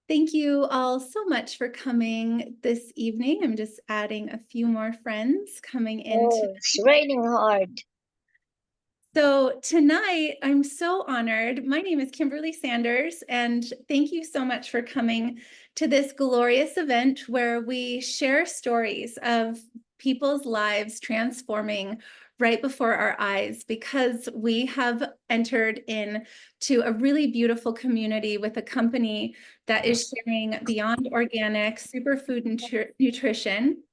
Thank you all so much for coming this evening. I'm just adding a few more friends coming into. Oh, it's raining hard. So tonight, I'm so honored. My name is Kimberly Sanders, and thank you so much for coming to this glorious event where we share stories of people's lives transforming right before our eyes because we have entered into a really beautiful community with a company that is sharing beyond organic superfood nutrition.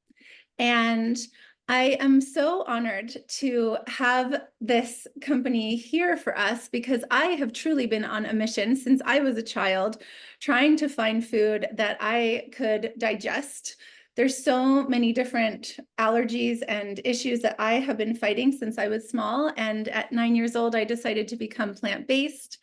And I am so honored to have this company here for us because I have truly been on a mission since I was a child, trying to find food that I could digest. There's so many different allergies and issues that I have been fighting since I was small. And at 9 years old, I decided to become plant-based.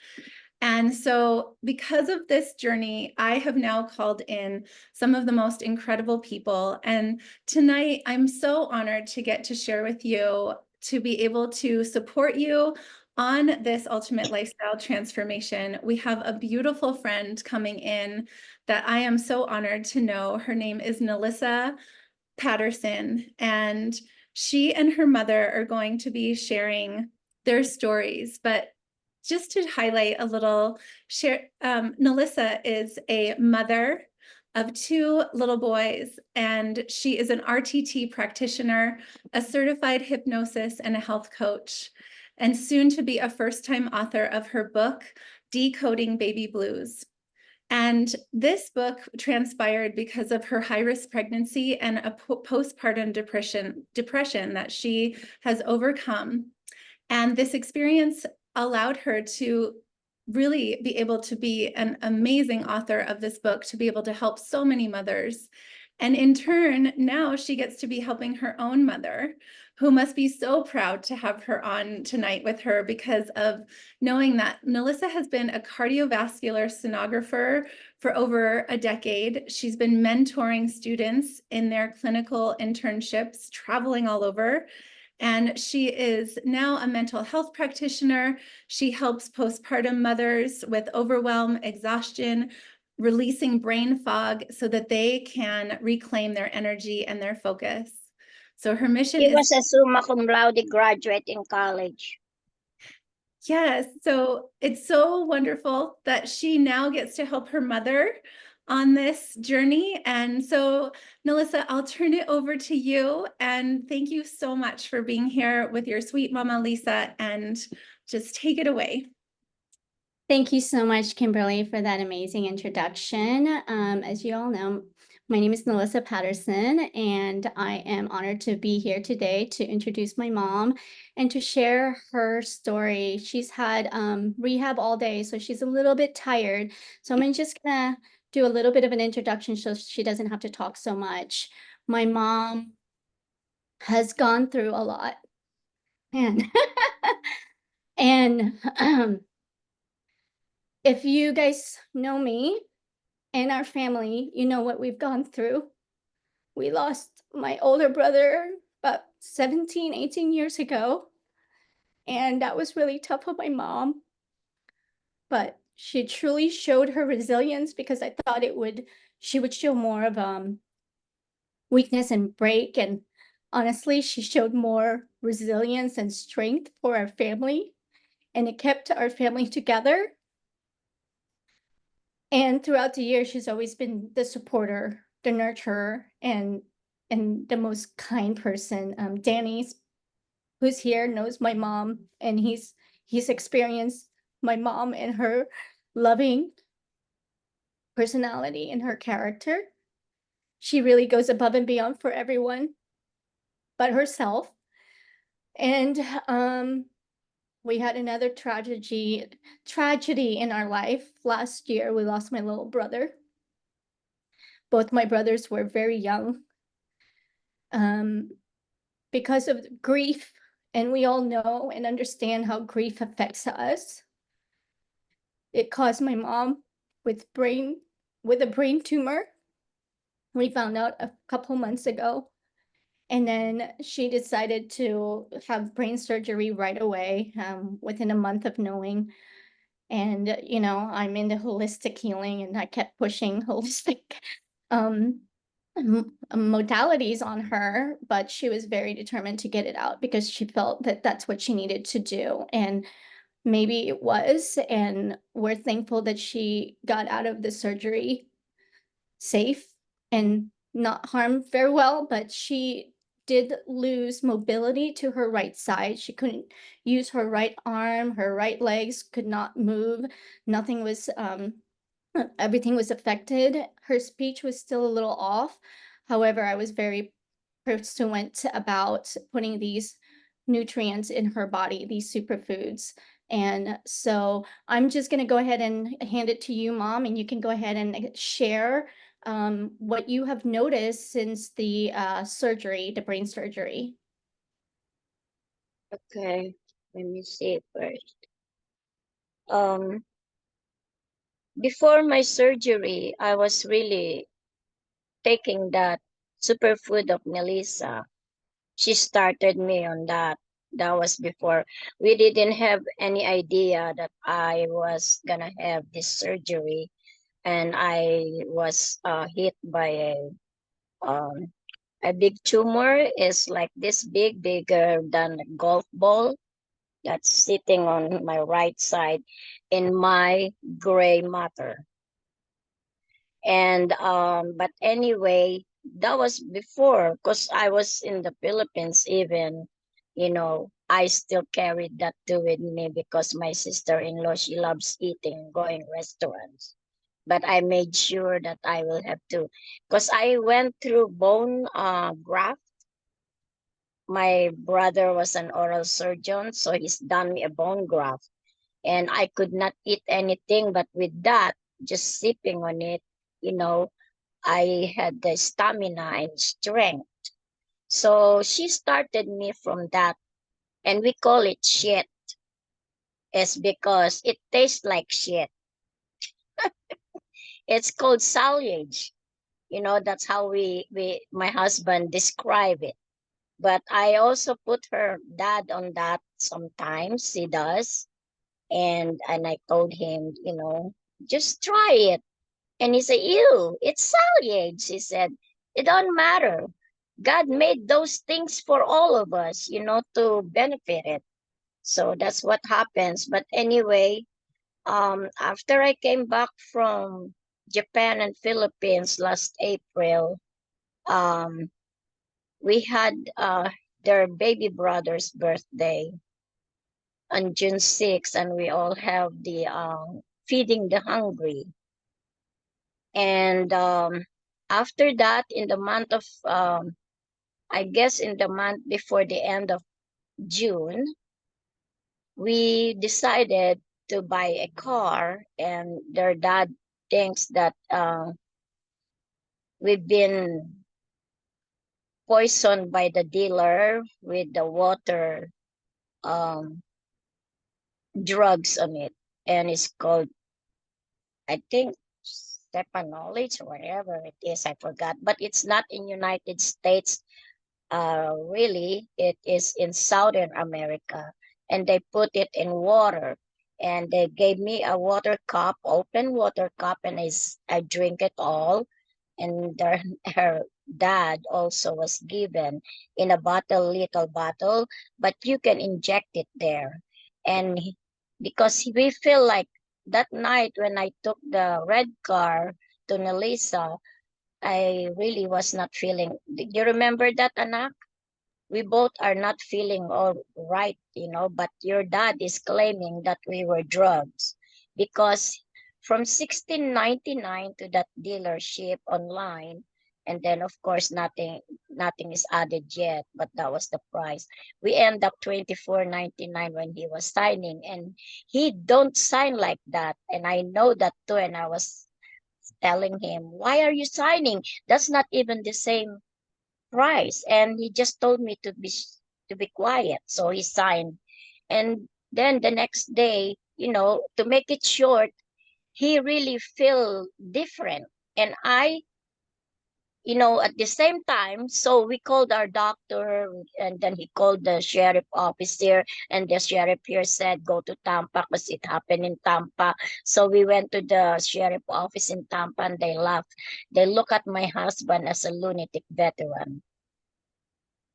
And so, because of this journey, I have now called in some of the most incredible people. And tonight, I'm so honored to get to share with you, to be able to support you on this ultimate lifestyle transformation. We have a beautiful friend coming in that I am so honored to know. Her name is Nalissa Patterson, and she and her mother are going to be sharing their stories. But just to highlight a little, Nalissa is a mother of two little boys, and she is an RTT practitioner, a certified hypnosis and a health coach, and soon to be a first-time author of her book, Decoding Baby Blues. And this book transpired because of her high-risk pregnancy and a postpartum depression that she has overcome. And this experience allowed her to really be able to be an amazing author of this book, to be able to help so many mothers. And in turn, now she gets to be helping her own mother, who must be so proud to have her on tonight with her because of knowing that Nalissa has been a cardiovascular sonographer for over a decade. She's been mentoring students in their clinical internships, traveling all over. And she is now a mental health practitioner. She helps postpartum mothers with overwhelm, exhaustion, releasing brain fog so that they can reclaim their energy and their focus. So her mission He is, was a summa cum laude graduate in college. yes, so it's so wonderful that she now gets to help her mother on this journey. And so, Nalissa, I'll turn it over to you. And thank you so much for being here with your sweet mama, Lisa, and just take it away. Thank you so much, Kimberly, for that amazing introduction. As you all know, my name is Nalissa Patterson, and I am honored to be here today to introduce my mom and to share her story. She's had rehab all day, so she's a little bit tired. So I'm just gonna do a little bit of an introduction so she doesn't have to talk so much. My mom has gone through a lot, and and if you guys know me and our family, you know what we've gone through. We lost my older brother about 17, 18 years ago. And that was really tough on my mom. But she truly showed her resilience because I thought she would show more of weakness and break. And honestly, she showed more resilience and strength for our family. And it kept our family together. And throughout the years, she's always been the supporter, the nurturer, and the most kind person. Danny's, who's here, knows my mom, and he's experienced my mom and her loving personality and her character. She really goes above and beyond for everyone but herself. And we had another tragedy in our life. Last year, we lost my little brother. Both my brothers were very young. Because of grief, and we all know and understand how grief affects us. It caused my mom with a brain tumor. We found out a couple months ago. And then she decided to have brain surgery right away, within a month of knowing. And, I'm into holistic healing, and I kept pushing holistic modalities on her, but she was very determined to get it out because she felt that that's what she needed to do. And maybe it was. And we're thankful that she got out of the surgery safe and not harmed very well, but she did lose mobility to her right side. She couldn't use her right arm, her right legs could not move. Nothing was, everything was affected. Her speech was still a little off. However, I was very pursuant about putting these nutrients in her body, these superfoods. And so I'm just going to go ahead and hand it to you, Mom, and you can go ahead and share what you have noticed since the surgery, the brain surgery. Okay, let me see first. Before my surgery, I was really taking that superfood of Melissa. She started me on that. That was before. We didn't have any idea that I was gonna have this surgery, and I was hit by a big tumor. Is like this big, bigger than a golf ball, that's sitting on my right side in my gray matter. And but anyway, that was before, because I was in the Philippines. Even, I still carried that too with me, because my sister-in-law, she loves eating, going restaurants. But I made sure that I will have to, because I went through bone graft. My brother was an oral surgeon, so he's done me a bone graft, and I could not eat anything. But with that, just sipping on it, I had the stamina and strength. So she started me from that, and we call it shit. It's because it tastes like shit. It's called sausage. That's how my husband describe it. But I also put her dad on that sometimes. He does. And I told him, just try it. And he said, ew, it's sausage. He said, it don't matter. God made those things for all of us, to benefit it. So that's what happens. But anyway, after I came back from Japan and Philippines last April, we had their baby brother's birthday on June 6th, and we all have the feeding the hungry. And after that, in the month of, I guess in the month before the end of June, we decided to buy a car, and their dad thinks that we've been poisoned by the dealer with the water drugs on it. And it's called, I think, Stepanolage or whatever it is, I forgot. But it's not in United States. Really, it is in Southern America, and they put it in water, and they gave me a water cup, open water cup, and I drink it all. And her dad also was given in a little bottle, but you can inject it there. And because we feel like that night when I took the red car to Nelisa, I really was not feeling. Do you remember that, anak? We both are not feeling all right, but your dad is claiming that we were drugs, because from 1699 to that dealership online, and then of course nothing is added yet, but that was the price. We end up 24.99 when he was signing, and he don't sign like that, and I know that too. And I was telling him, why are you signing? That's not even the same price. And he just told me to be quiet, so he signed. And then the next day, to make it short, he really feel different. And I you know, at the same time, so we called our doctor, and then he called the sheriff office here, and the sheriff here said, go to Tampa because it happened in Tampa. So we went to the sheriff office in Tampa, and they laughed. They look at my husband as a lunatic veteran,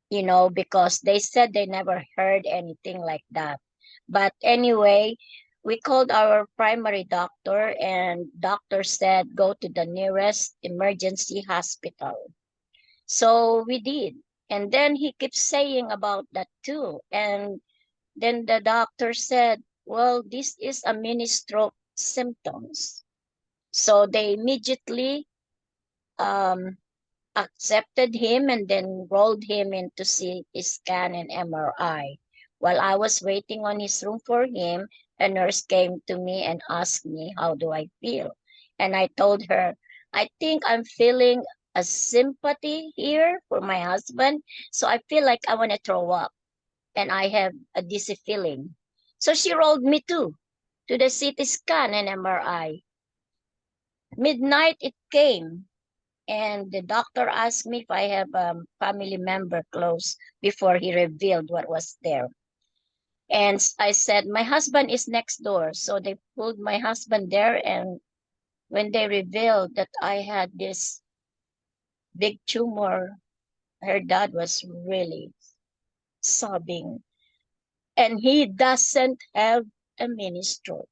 you know, because they said they never heard anything like that. But anyway, we called our primary doctor, and doctor said, go to the nearest emergency hospital. So we did. And then he keeps saying about that too. And then the doctor said, well, this is a mini stroke symptoms. So they immediately accepted him and then rolled him into CT scan and MRI. While I was waiting on his room for him, a nurse came to me and asked me, how do I feel? And I told her, I think I'm feeling a sympathy here for my husband. So I feel like I want to throw up and I have a dizzy feeling. So she rolled me too to the CT scan and MRI. Midnight it came. And the doctor asked me if I have a family member close before he revealed what was there. And I said, my husband is next door. So they pulled my husband there. And when they revealed that I had this big tumor, her dad was really sobbing. And he doesn't have a mini stroke.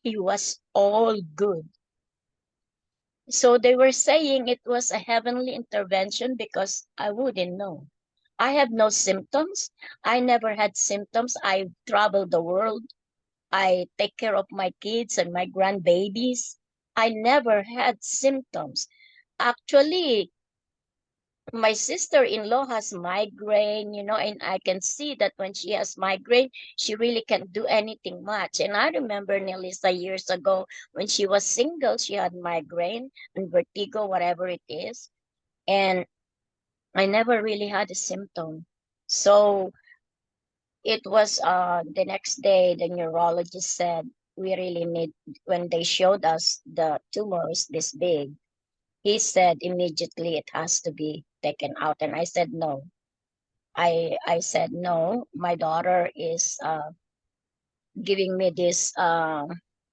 He was all good. So they were saying it was a heavenly intervention because I wouldn't know. I have no symptoms. I never had symptoms. I traveled the world. I take care of my kids and my grandbabies. I never had symptoms. Actually, my sister-in-law has migraine, you know, and I can see that when she has migraine, she really can't do anything much. And I remember Nelisa years ago when she was single, she had migraine and vertigo, whatever it is. And I never really had a symptom. So it was the next day, the neurologist said, we really need, when they showed us the tumor is this big, he said immediately it has to be taken out. And I said, no. I said, no, my daughter is giving me this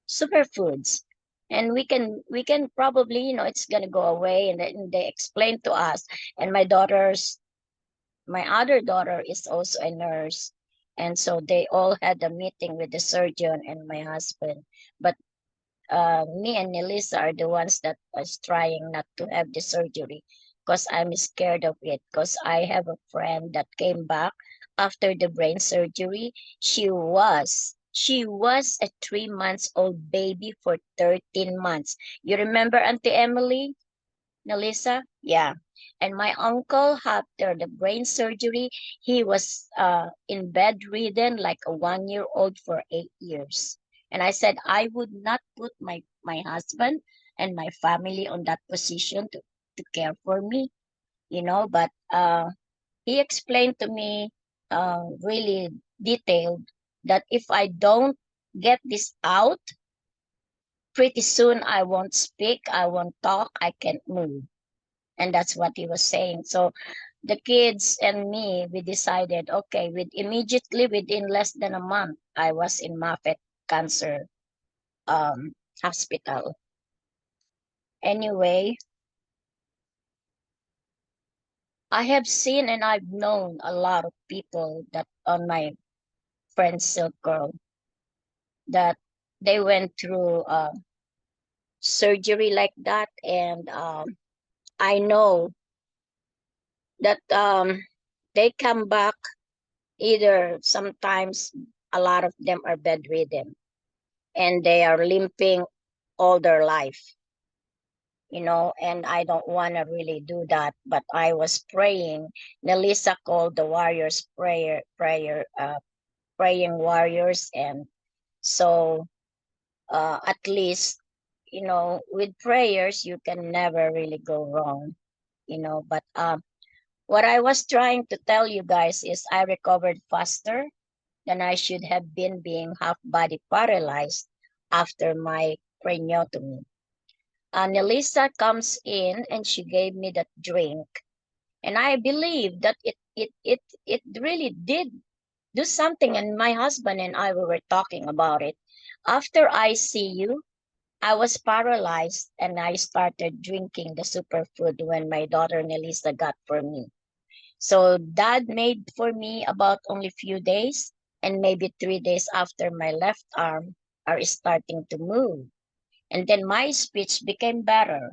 superfoods. And we can probably, you know, it's gonna go away. And then they explained to us. And my other daughter is also a nurse. And so they all had a meeting with the surgeon and my husband. But me and Nelisa are the ones that was trying not to have the surgery because I'm scared of it. Because I have a friend that came back after the brain surgery. She was a 3 months old baby for 13 months. You remember Auntie Emily, Nelisa? Yeah. And my uncle, after the brain surgery, he was in bedridden like a 1-year-old for 8 years. And I said, I would not put my husband and my family on that position to care for me, you know, but he explained to me really detailed that if I don't get this out, pretty soon I won't speak, I won't talk, I can't move. And that's what he was saying. So the kids and me, we decided, okay, immediately within less than a month, I was in Moffitt Cancer Hospital. Anyway, I have seen and I've known a lot of people that on my friend circle that they went through surgery like that. And I know that they come back. Either sometimes a lot of them are bedridden and they are limping all their life, you know, and I don't want to really do that. But I was praying. Nelisa called the warriors praying warriors. And so at least, you know, with prayers, you can never really go wrong, you know. But what I was trying to tell you guys is I recovered faster than I should have been, being half body paralyzed after my craniotomy. Nelisa comes in and she gave me that drink. And I believe that it really did do something. And my husband and I, we were talking about it. After ICU, I was paralyzed and I started drinking the superfood when my daughter Nelisa got for me. So dad made for me about only few days, and maybe 3 days after my left arm are starting to move. And then my speech became better.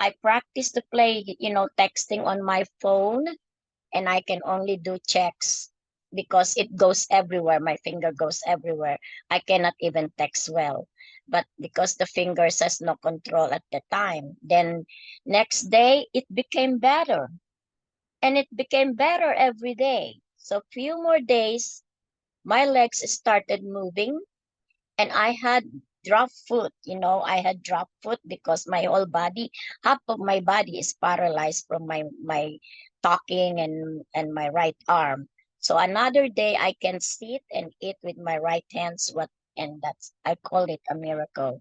I practiced to play, texting on my phone, and I can only do checks because it goes everywhere. My finger goes everywhere. I cannot even text well. But because the fingers has no control at the time, then next day it became better. And it became better every day. So few more days, my legs started moving and I had drop foot. I had drop foot because my whole body, half of my body is paralyzed from my talking and my right arm. So another day I can sit and eat with my right hands. And that's, I call it a miracle.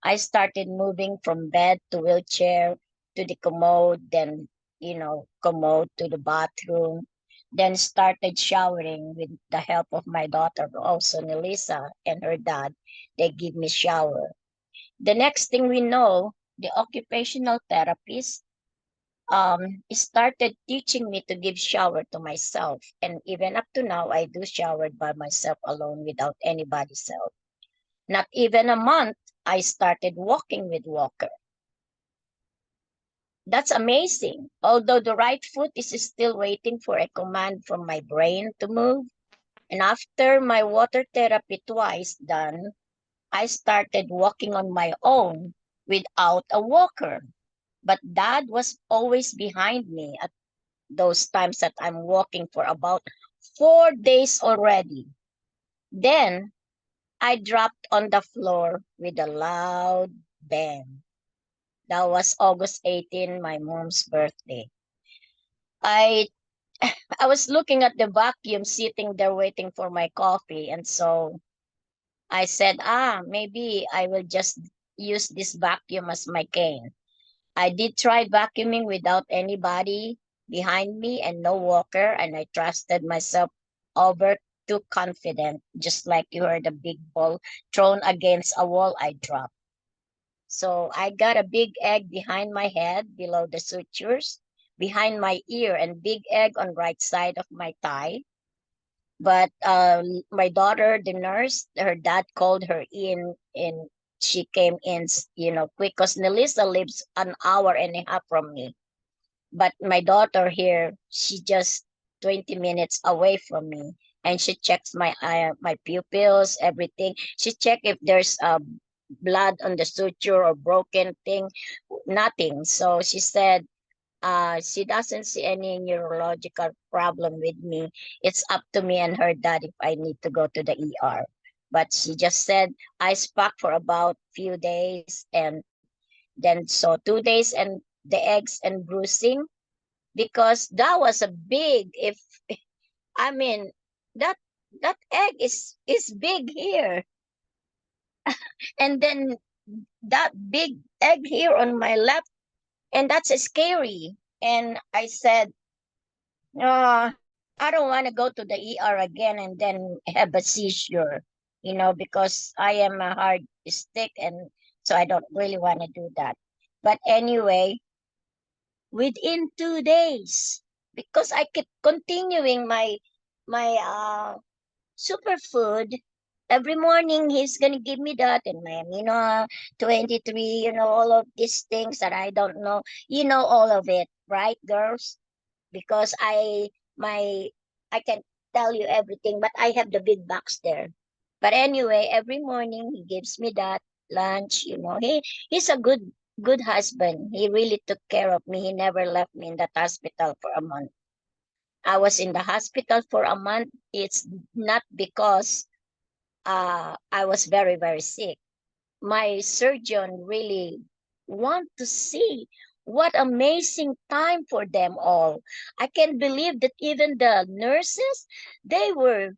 I started moving from bed to wheelchair to the commode, then, commode to the bathroom, then started showering with the help of my daughter, also Nelisa and her dad. They give me shower. The next thing we know, the occupational therapist started teaching me to give shower to myself. And even up to now, I do shower by myself alone without anybody's help. Not even a month, I started walking with walker. That's amazing. Although the right foot is still waiting for a command from my brain to move. And after my water therapy twice done, I started walking on my own without a walker. But dad was always behind me at those times that I'm walking for about 4 days already. Then I dropped on the floor with a loud bang. That was August 18, my mom's birthday. I I was looking at the vacuum sitting there waiting for my coffee. And so I said, maybe I will just use this vacuum as my cane. I did try vacuuming without anybody behind me and no walker. And I trusted myself over too confident. Just like you heard a big ball thrown against a wall, I dropped. So I got a big egg behind my head below the sutures, behind my ear, and big egg on right side of my thigh. But my daughter, the nurse, her dad called her in, and she came in, quick, because Nelisa lives an hour and a half from me. But my daughter here, she just 20 minutes away from me, and she checks my pupils, everything. She check if there's blood on the suture or broken thing, nothing. So she said, she doesn't see any neurological problem with me. It's up to me and her dad if I need to go to the ER. But she just said ice pack for about few days, and then so 2 days and the eggs and bruising, because that was a big, if I mean that that egg is big here, and then that big egg here on my left, and that's scary. And I said, I don't want to go to the ER again and then have a seizure, because I am a hard stick, and so I don't really want to do that. But anyway, within 2 days, because I kept continuing my superfood. Every morning he's gonna give me that, and my amino 23, all of these things that I don't know. All of it, right, girls? Because I can tell you everything, but I have the big box there. But anyway, every morning he gives me that lunch. He's a good husband. He really took care of me. He never left me in that hospital for a month. I was in the hospital for a month. It's not because I was very, very sick. My surgeon really want to see what amazing time for them all. I can't believe that even the nurses, they were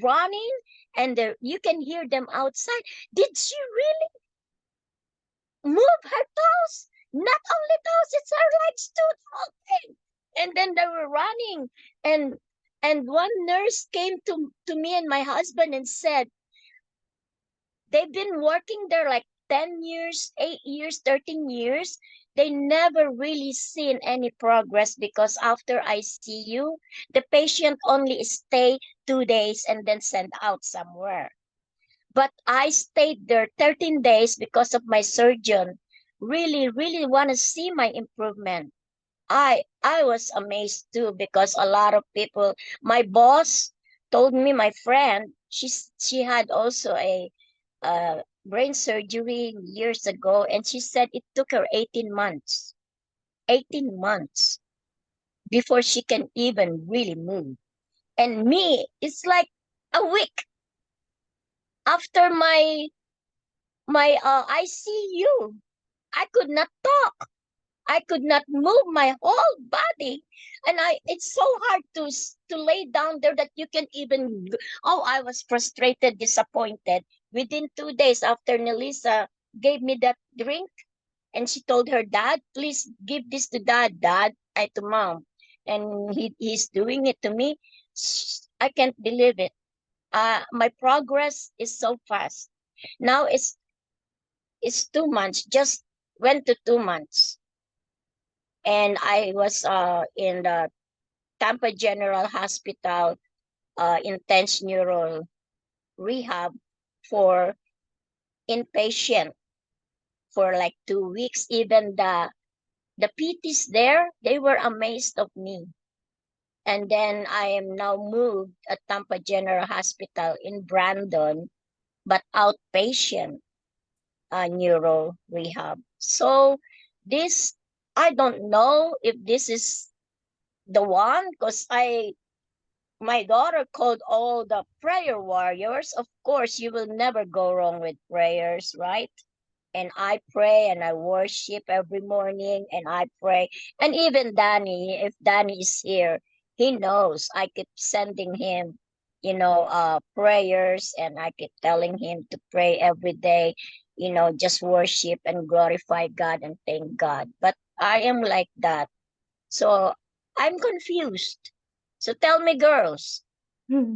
running, and you can hear them outside. Did she really move her toes? legs too talking. And then they were running. And one nurse came to me and my husband and said, they've been working there like 10 years, 8 years, 13 years. They never really seen any progress because after ICU, the patient only stay 2 days and then sent out somewhere. But I stayed there 13 days because of my surgeon. Really, really want to see my improvement. I was amazed too because a lot of people, my boss told me, my friend, she had also a brain surgery years ago, and she said it took her 18 months, 18 months before she can even really move. And me, it's like a week after my ICU. I could not talk. I could not move my whole body. And it's so hard to lay down there that you can even, oh, I was frustrated, disappointed. Within 2 days after Nelisa gave me that drink, and she told her dad, please give this to dad, I to mom. And he's doing it to me. I can't believe it. My progress is so fast. Now it's 2 months, just went to 2 months. And I was in the Tampa General Hospital intense neuro rehab for inpatient for like 2 weeks. Even the PTs there, they were amazed of me. And then I am now moved at Tampa General Hospital in Brandon, but outpatient neuro rehab. So this, I don't know if this is the one, because my daughter called all the prayer warriors. Of course, you will never go wrong with prayers, right? And I pray and I worship every morning and I pray. And even Danny, if Danny is here, he knows I keep sending him, prayers, and I keep telling him to pray every day, just worship and glorify God and thank God. But I am like that. So I'm confused. So tell me, girls,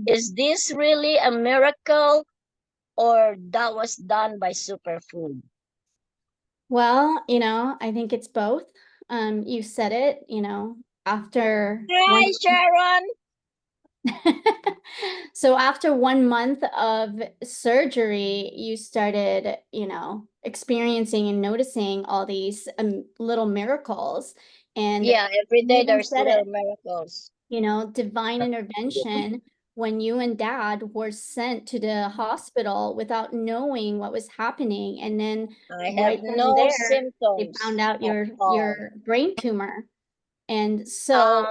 is this really a miracle or that was done by superfood? Well, I think it's both. You said it, after one Hi, Sharon. so after 1 month of surgery, you started, experiencing and noticing all these little miracles. And Yeah, every day even there's said little it, miracles. divine intervention when you and dad were sent to the hospital without knowing what was happening. And then I have right then and no there, they symptoms found out at your all. brain tumor. And so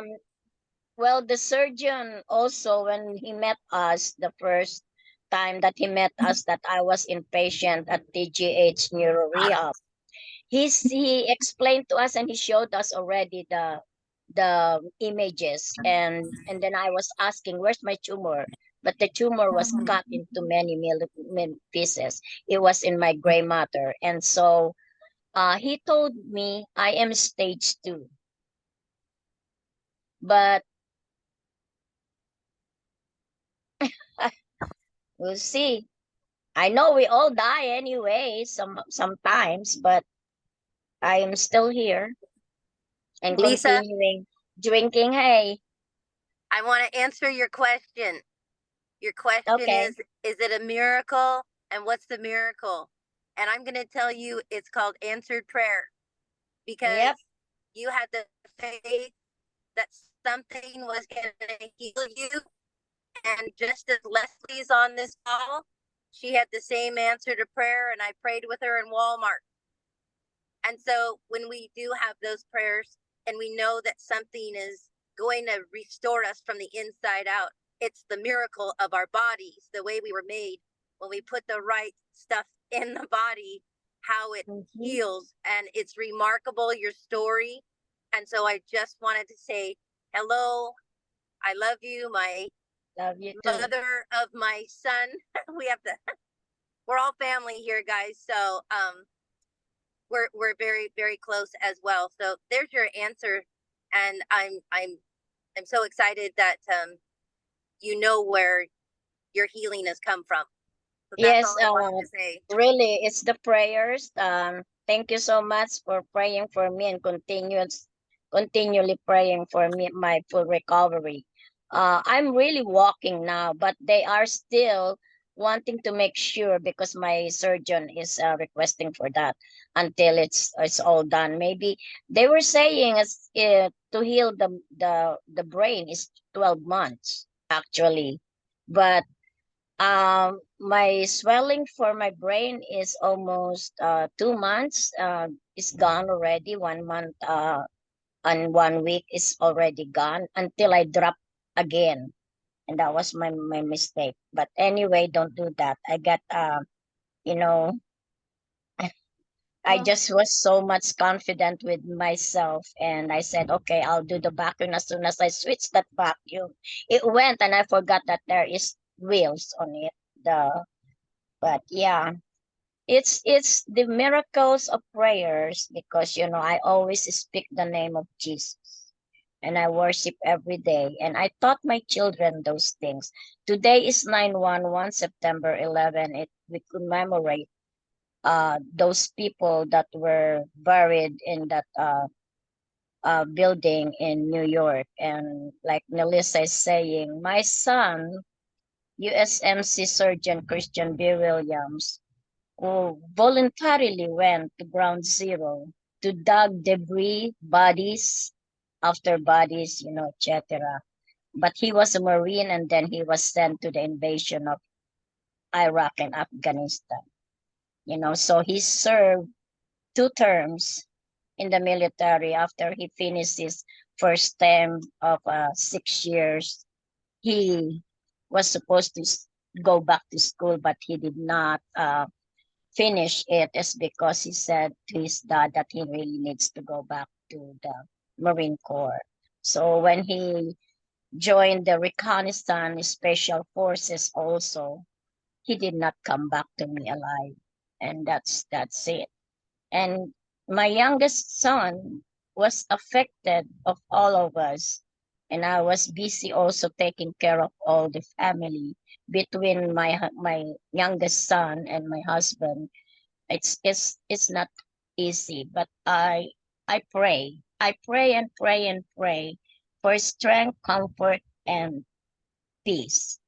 Well, the surgeon also, when he met us, the first time that he met us, that I was inpatient at TGH Neuro Rehab, he explained to us and he showed us already the images, and then I was asking, where's my tumor? But the tumor was cut into many pieces. It was in my gray matter. And so he told me I am stage 2. But we'll see. I know we all die anyway, sometimes, but I am still here and Lisa, continuing drinking. Hey, I want to answer your question. Your question okay. is it a miracle? And what's the miracle? And I'm going to tell you it's called answered prayer, because Yep. you had the faith that something was going to heal you. And just as Leslie's on this call, she had the same answer to prayer, and I prayed with her in Walmart. And so when we do have those prayers and we know that something is going to restore us from the inside out, it's the miracle of our bodies, the way we were made. When we put the right stuff in the body, how it heals. And it's remarkable, your story. And so I just wanted to say hello. I love you, my Love you too. mother of my son. We're all family here, guys. So we're very, very close as well. So there's your answer. And I'm so excited that you know where your healing has come from. So that's Yes, all I wanted to say. really, it's the prayers. Thank you so much for praying for me and continually praying for me, my full recovery. I'm really walking now, but they are still wanting to make sure because my surgeon is requesting for that until it's all done. Maybe they were saying to heal the brain is 12 months actually, but my swelling for my brain is almost 2 months. It's gone already. 1 month and 1 week is already gone until I drop again, and that was my mistake. But anyway, don't do that. I got you know, I Well, just was so much confident with myself, and I said, okay, I'll do the vacuum. As soon as I switched that vacuum, it went, and I forgot that there is wheels on it. The But yeah, it's the miracles of prayers because I always speak the name of Jesus and I worship every day, and I taught my children those things. Today is 9/11, September 11. We commemorate those people that were buried in that building in New York. And like Melissa is saying, my son, USMC Surgeon Christian B. Williams, who voluntarily went to ground zero to dug debris, bodies after bodies, etc. But he was a Marine, and then he was sent to the invasion of Iraq and Afghanistan. So he served 2 terms in the military. After he finished his first term of 6 years, he was supposed to go back to school, but he did not finish it. Is because he said to his dad that he really needs to go back to the Marine Corps. So when he joined the reconnaissance special forces also, he did not come back to me alive. And that's it. And my youngest son was affected of all of us. And I was busy also taking care of all the family between my youngest son and my husband. It's not easy, but I pray and pray and pray for strength, comfort, and peace.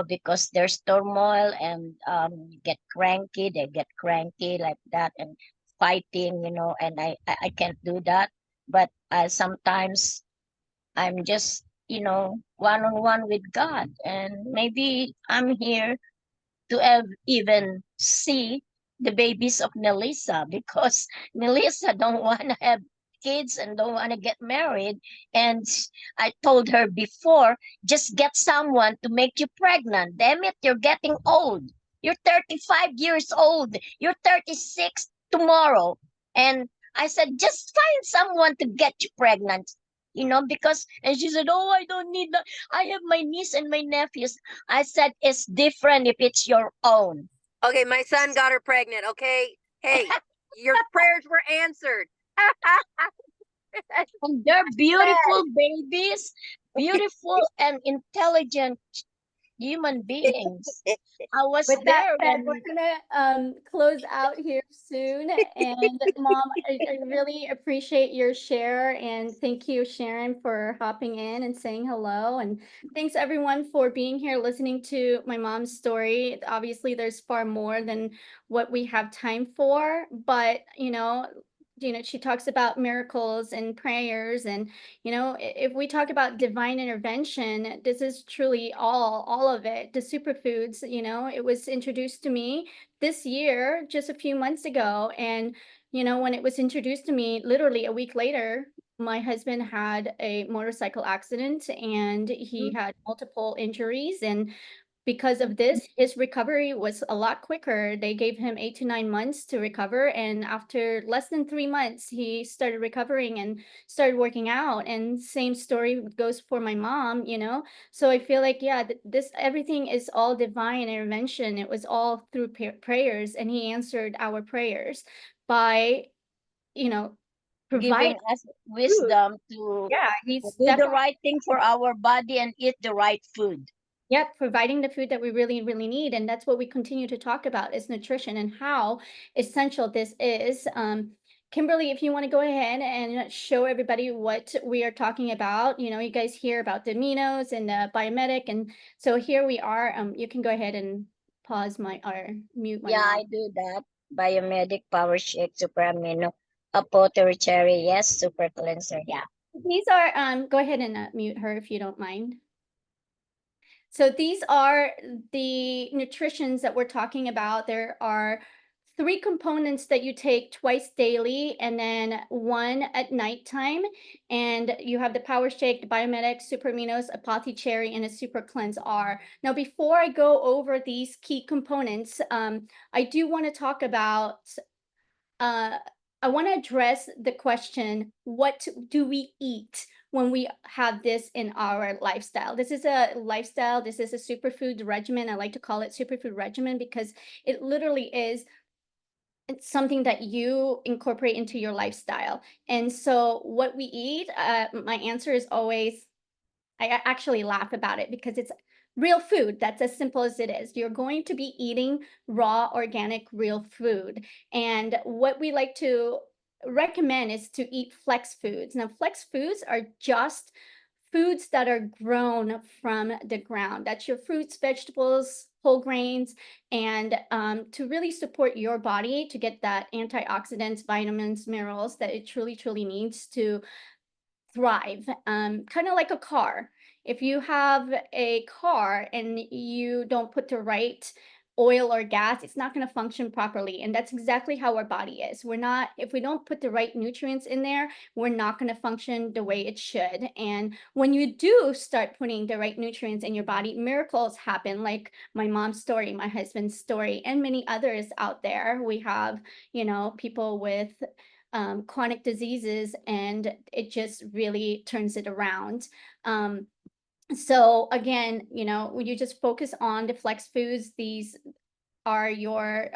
Because there's turmoil and they get cranky like that and fighting, and I can't do that. But sometimes I'm just one on one with God, and maybe I'm here to even see the babies of Nelisa because Nelisa don't want to have kids and don't want to get married. And I told her before, just get someone to make you pregnant. Damn it, you're getting old. You're 35 years old. You're 36 tomorrow. And I said, just find someone to get you pregnant. And she said, oh, I don't need that. I have my niece and my nephews. I said, it's different if it's your own. Okay, my son got her pregnant. Okay, hey, your prayers were answered. And they're beautiful babies, beautiful and intelligent human beings. I was with that there said, when we're gonna close out here soon. And Mom, I really appreciate your share, and thank you, Sharon, for hopping in and saying hello. And thanks everyone for being here, listening to my mom's story. Obviously, there's far more than what we have time for, but she talks about miracles and prayers, and if we talk about divine intervention, this is truly all of it. The superfoods, it was introduced to me this year, just a few months ago. And, when it was introduced to me, literally a week later, my husband had a motorcycle accident and he had multiple injuries. And because of this, his recovery was a lot quicker. They gave him 8 to 9 months to recover. And after less than 3 months, he started recovering and started working out. And same story goes for my mom, you know? So I feel like, yeah, this everything is all divine intervention. It was all through prayers, and he answered our prayers by, you know, Giving providing us food. wisdom to Yeah, he's do the definitely, right thing for our body and eat the right food. yep, providing the food that we really, really need. And that's what we continue to talk about is nutrition and how essential this is. Kimberly, if you want to go ahead and show everybody what we are talking about, you know, you guys hear about the aminos and the biomedic. And so here we are. You can go ahead and pause my or mute my Yeah, mom. I do that. Biomedic Power Shake, Super Amino, Apothecary, yes, Super Cleanser, yeah. These are, go ahead and mute her if you don't mind. So these are the nutritions that we're talking about. There are 3 components that you take twice daily and then 1 at nighttime. And you have the Power Shake, the Biomedic, Super Aminos, Apothecary, and a Super Cleanse R. Now, before I go over these key components, I do want to talk about I want to address the question, what do we eat when we have this in our lifestyle? This is a lifestyle. This is a superfood regimen. I like to call it superfood regimen because it literally is something that you incorporate into your lifestyle. And so what we eat, my answer is always, I actually laugh about it because it's real food. That's as simple as it is. You're going to be eating raw, organic, real food. And what we like to recommend is to eat flex foods. Now, flex foods are just foods that are grown from the ground. That's your fruits, vegetables, whole grains, and to really support your body to get that antioxidants, vitamins, minerals that it truly, truly needs to thrive, kind of like a car. If you have a car and you don't put the right oil or gas, it's not going to function properly. And that's exactly how our body is. We're not, if we don't put the right nutrients in there, we're not going to function the way it should. And when you do start putting the right nutrients in your body, miracles happen, like my mom's story, my husband's story, and many others out there. We have, you know, people with chronic diseases, and it just really turns it around. So again, you know, when you just focus on the flex foods, these are your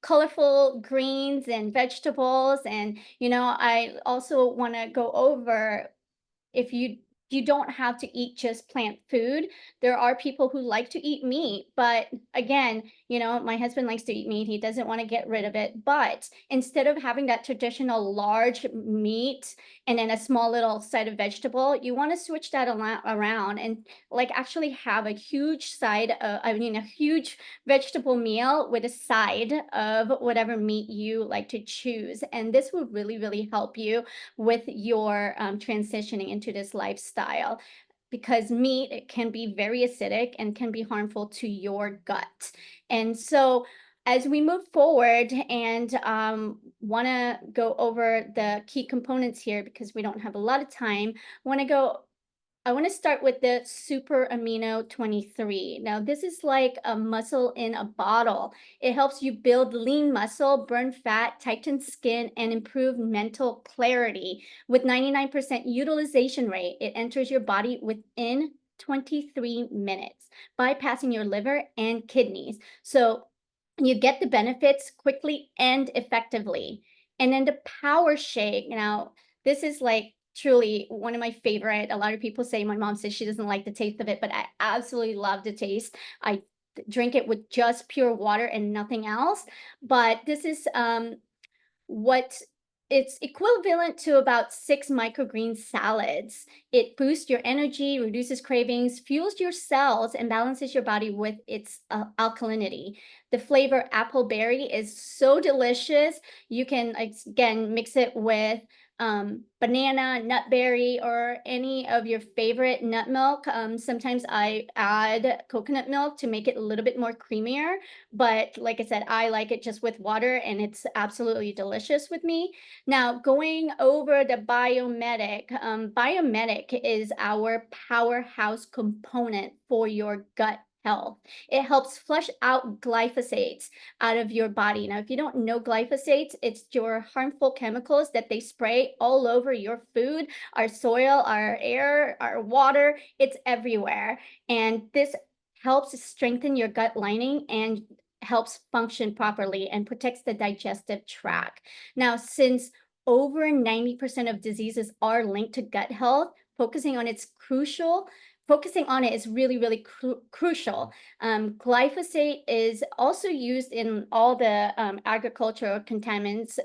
colorful greens and vegetables. And, you know, I also want to go over, if you don't have to eat just plant food. There are people who like to eat meat, but again, you know, my husband likes to eat meat. He doesn't want to get rid of it. But instead of having that traditional large meat and then a small little side of vegetable, you want to switch that around and like actually have a huge side of, I mean, a huge vegetable meal with a side of whatever meat you like to choose. And this will really, really help you with your transitioning into this lifestyle, because meat, it can be very acidic and can be harmful to your gut. And so as we move forward and want to go over the key components here, because we don't have a lot of time, I want to start with the Super Amino 23. Now, this is like a muscle in a bottle. It helps you build lean muscle, burn fat, tighten skin, and improve mental clarity. With 99% utilization rate, it enters your body within 23 minutes, bypassing your liver and kidneys. So you get the benefits quickly and effectively. And then the Power Shake. Now, this is like truly one of my favorite. A lot of people say, my mom says she doesn't like the taste of it, but I absolutely love the taste. I drink it with just pure water and nothing else. But this is what it's equivalent to about 6 microgreen salads. It boosts your energy, reduces cravings, fuels your cells, and balances your body with its alkalinity. The flavor apple berry is so delicious. You can, again, mix it with banana, nutberry, or any of your favorite nut milk. Sometimes I add coconut milk to make it a little bit more creamier, but like I said, I like it just with water, and it's absolutely delicious with me. Now, going over the Biomedic, Biomedic is our powerhouse component for your gut health. It helps flush out glyphosates out of your body. Now, if you don't know glyphosates, it's your harmful chemicals that they spray all over your food, our soil, our air, our water. It's everywhere. And this helps strengthen your gut lining and helps function properly and protects the digestive tract. Now, since over 90% of diseases are linked to gut health, focusing on it is really, really crucial. Glyphosate is also used in all the agricultural contaminants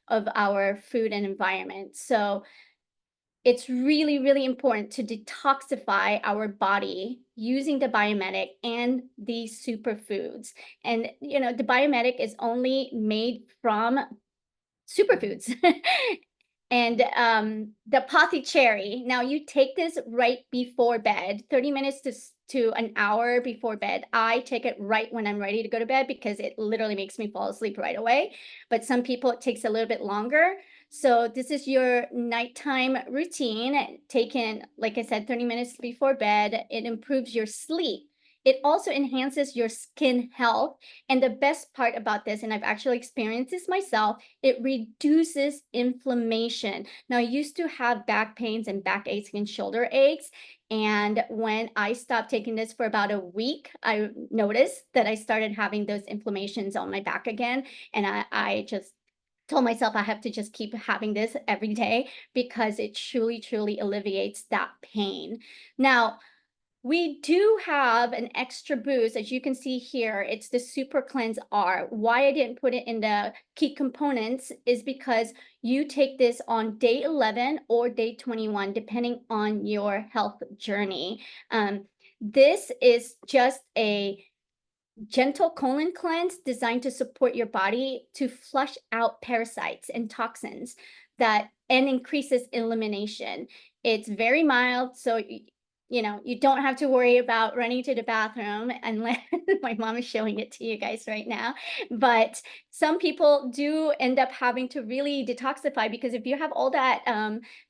of our food and environment. So it's really, really important to detoxify our body using the Biometic and these superfoods. And, the Biometic is only made from superfoods. And the Pothy Cherry. Now you take this right before bed, 30 minutes to an hour before bed. I take it right when I'm ready to go to bed because it literally makes me fall asleep right away. But some people, it takes a little bit longer. So this is your nighttime routine, taken, like I said, 30 minutes before bed. It improves your sleep. It also enhances your skin health. And the best part about this, and I've actually experienced this myself, it reduces inflammation. Now, I used to have back pains and back aches and shoulder aches. And when I stopped taking this for about a week, I noticed that I started having those inflammations on my back again. And I just told myself I have to just keep having this every day because it truly, truly alleviates that pain. Now, we do have an extra boost, as you can see here. It's the Super Cleanse R. Why I didn't put it in the key components is because you take this on day 11 or day 21, depending on your health journey. This is just a gentle colon cleanse designed to support your body to flush out parasites and toxins and increases elimination. It's very mild, so you don't have to worry about running to the bathroom unless my mom is showing it to you guys right now. But some people do end up having to really detoxify because if you have all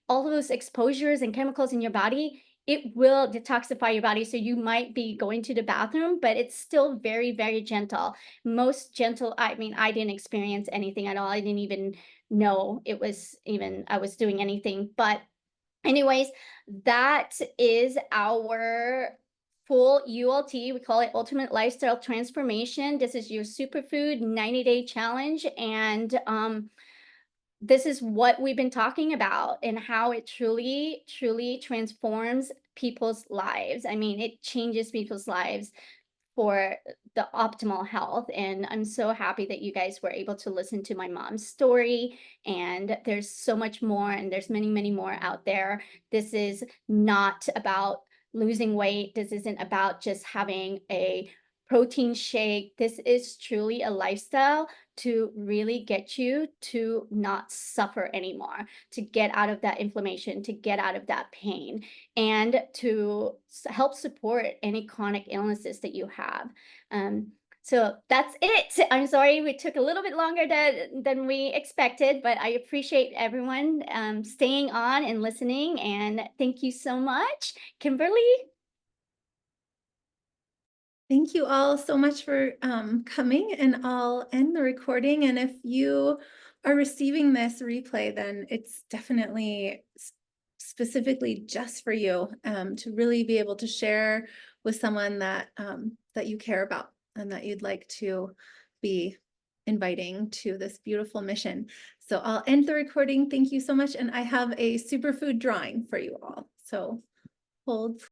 those exposures and chemicals in your body, it will detoxify your body. So you might be going to the bathroom, but it's still very, very gentle. Most gentle, I didn't experience anything at all. I didn't even know I was doing anything. But anyways, that is our full ULT. We call it Ultimate Lifestyle Transformation. This is your superfood 90-day challenge. And this is what we've been talking about and how it truly, truly transforms people's lives. It changes people's lives for the optimal health. And I'm so happy that you guys were able to listen to my mom's story. And there's so much more, and there's many, many more out there. This is not about losing weight. This isn't about just having a protein shake. This is truly a lifestyle to really get you to not suffer anymore, to get out of that inflammation, to get out of that pain, and to help support any chronic illnesses that you have. So that's it. I'm sorry we took a little bit longer than we expected, but I appreciate everyone staying on and listening. And thank you so much, Kimberly. Thank you all so much for coming, and I'll end the recording. And if you are receiving this replay, then it's definitely specifically just for you to really be able to share with someone that you care about and that you'd like to be inviting to this beautiful mission. So I'll end the recording. Thank you so much. And I have a superfood drawing for you all. So hold.